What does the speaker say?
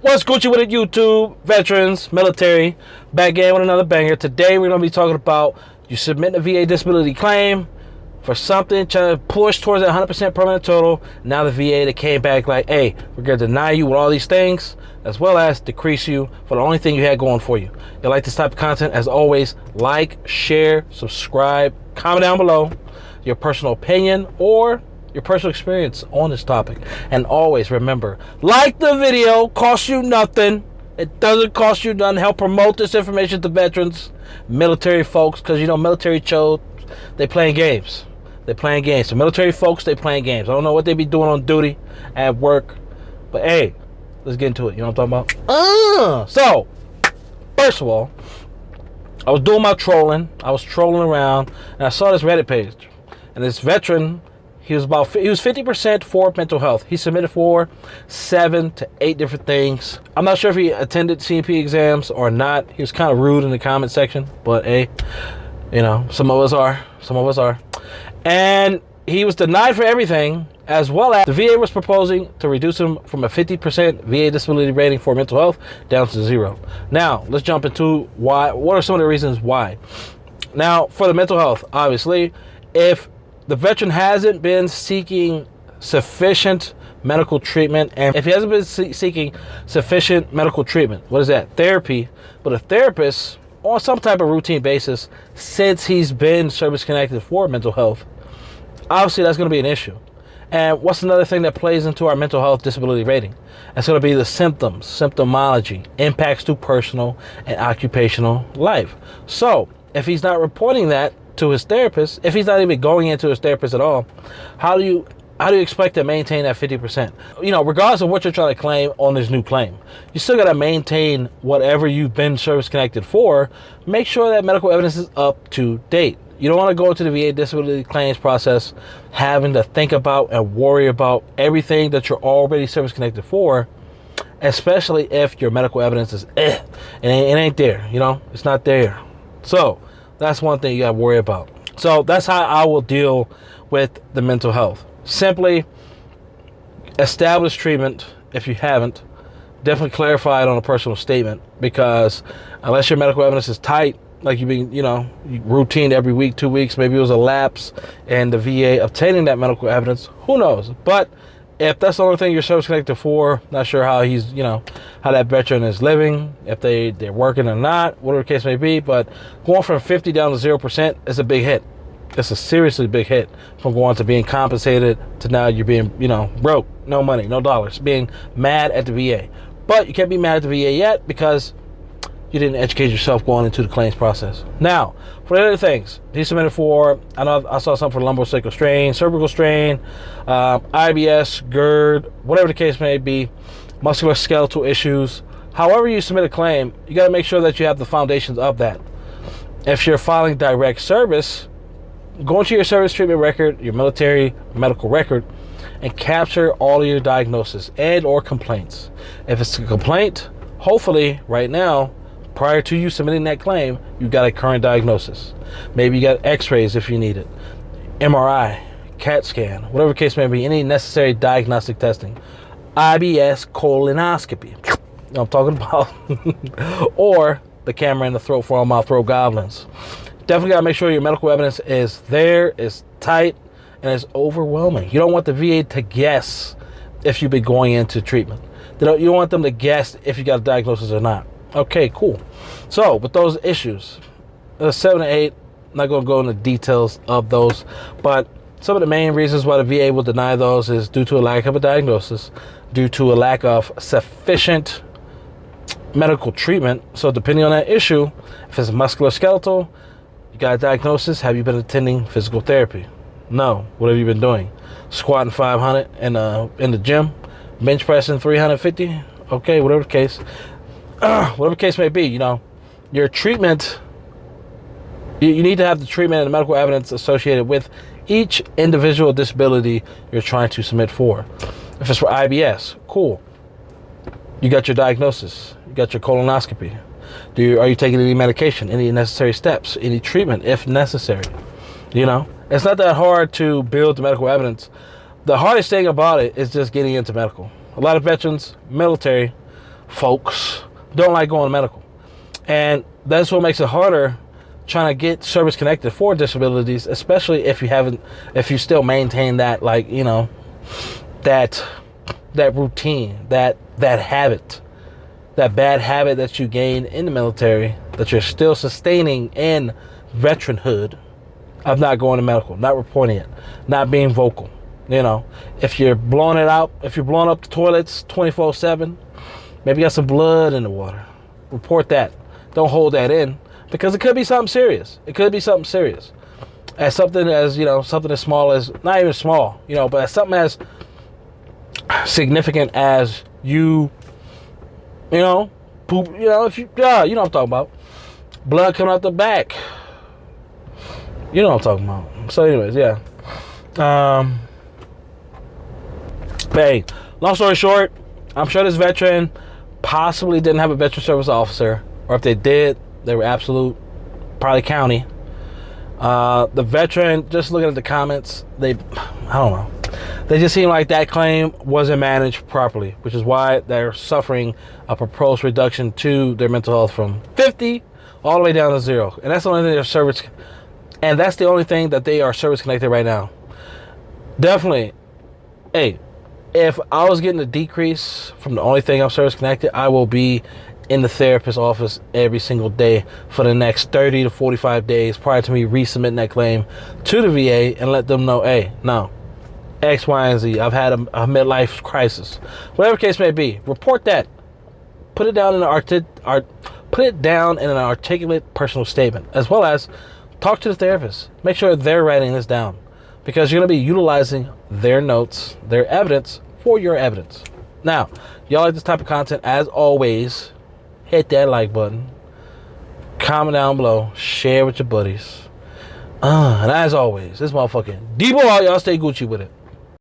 What's Gucci with it, YouTube? Veterans, military, back again with another banger. Today we're going to be talking about you submit a VA disability claim for something, trying to push towards that 100% permanent total. Now the VA, they came back like, hey, we're going to deny you with all these things, as well as decrease you for the only thing you had going for you. If you like this type of content, as always, like, share, subscribe, comment down below your personal opinion or your personal experience on this topic. And always remember, like the video, costs you nothing. It doesn't cost you nothing. Help promote this information to veterans, military folks, because you know military they playing games. They're playing games. So military folks, they playing games. I don't know what they be doing on duty at work, but hey, let's get into it. You know what I'm talking about? So, first of all, I was doing my trolling. I was trolling around, and I saw this Reddit page, and this veteran. He was 50% for mental health. He submitted for 7 to 8 different things. I'm not sure if he attended CMP exams or not. He was kind of rude in the comment section, but hey, you know, some of us are. And he was denied for everything, as well as the VA was proposing to reduce him from a 50% VA disability rating for mental health down to 0. Now, let's jump into why. What are some of the reasons why? Now, for the mental health, obviously, if the veteran hasn't been seeking sufficient medical treatment, and if he hasn't been seeking sufficient medical treatment, what is that? Therapy, but a therapist on some type of routine basis since he's been service-connected for mental health, obviously that's going to be an issue. And what's another thing that plays into our mental health disability rating? It's going to be the symptoms, symptomology, impacts to personal and occupational life. So if he's not reporting that to his therapist, if he's not even going into his therapist at all, how do you expect to maintain that 50%? You know, regardless of what you're trying to claim on this new claim, you still got to maintain whatever you've been service connected for. Make sure that medical evidence is up to date. You don't want to go into the VA disability claims process having to think about and worry about everything that you're already service connected for, especially if your medical evidence is it ain't there. You know, it's not there. So that's one thing you got to worry about. So that's how I will deal with the mental health. Simply establish treatment if you haven't. Definitely clarify it on a personal statement, because unless your medical evidence is tight, like you've been, you know, routine every week, 2 weeks, maybe it was a lapse in the VA obtaining that medical evidence, who knows? But if that's the only thing you're service connected for, not sure how he's, you know, how that veteran is living, if they're working or not, whatever the case may be. But going from 50 down to 0% is a big hit. It's a seriously big hit from going to being compensated to now you're being, you know, broke, no money, no dollars, being mad at the VA. But you can't be mad at the VA yet because you didn't educate yourself going into the claims process. Now, for the other things, he submitted for, I know I saw something for lumbosacral strain, cervical strain, IBS, GERD, whatever the case may be, musculoskeletal issues. However you submit a claim, you got to make sure that you have the foundations of that. If you're filing direct service, go into your service treatment record, your military medical record, and capture all of your diagnoses and or complaints. If it's a complaint, hopefully right now, prior to you submitting that claim, you got a current diagnosis. Maybe you got x-rays if you need it, MRI, CAT scan, whatever the case may be, any necessary diagnostic testing, IBS colonoscopy, you know what I'm talking about, or the camera in the throat for all my throat goblins. Definitely got to make sure your medical evidence is there, is tight, and is overwhelming. You don't want the VA to guess if you've been going into treatment. You don't want them to guess if you got a diagnosis or not. Okay, cool. So with those issues, 7 to 8, I'm not going to go into details of those, but some of the main reasons why the VA will deny those is due to a lack of a diagnosis, due to a lack of sufficient medical treatment. So depending on that issue, if it's musculoskeletal, you got a diagnosis, have you been attending physical therapy? No. What have you been doing? Squatting 500 in the gym, bench pressing 350? Okay, whatever the case. Whatever the case may be, you know, your treatment, you need to have the treatment and the medical evidence associated with each individual disability you're trying to submit for. If it's for IBS, cool. You got your diagnosis. You got your colonoscopy. Are you taking any medication, any necessary steps, any treatment if necessary? You know, it's not that hard to build the medical evidence. The hardest thing about it is just getting into medical. A lot of veterans, military, folks don't like going to medical. And that's what makes it harder trying to get service connected for disabilities, especially if you still maintain that, like, you know, that routine, that habit, that bad habit that you gained in the military, that you're still sustaining in veteranhood, of not going to medical, not reporting it, not being vocal. You know, if you're blowing it out, if you're blowing up the toilets 24/7, maybe you got some blood in the water, report that. Don't hold that in, because it could be something serious. It could be something serious. As something as, you know, something as small as, not even small, you know, but as something as significant as you know, poop, you know, if you, yeah, you know what I'm talking about. Blood coming out the back. You know what I'm talking about. So anyways, yeah. Hey, long story short, I'm sure this veteran possibly didn't have a veteran service officer, or if they did, they were absolute, probably county. The veteran, just looking at the comments, I don't know. They just seem like that claim wasn't managed properly, which is why they're suffering a proposed reduction to their mental health from 50 all the way down to 0. And that's the only thing that's the only thing that they are service connected right now. Definitely, hey, if I was getting a decrease from the only thing I'm service connected, I will be in the therapist's office every single day for the next 30 to 45 days prior to me resubmitting that claim to the VA and let them know, hey, no, X, Y, and Z, I've had a midlife crisis. Whatever case may be, report that. Put it down in an articulate personal statement, as well as talk to the therapist. Make sure they're writing this down, because you're going to be utilizing their notes, their evidence, for your evidence. Now, y'all like this type of content, as always, hit that like button, comment down below, share with your buddies. And as always, this motherfucking Debo out, y'all stay Gucci with it.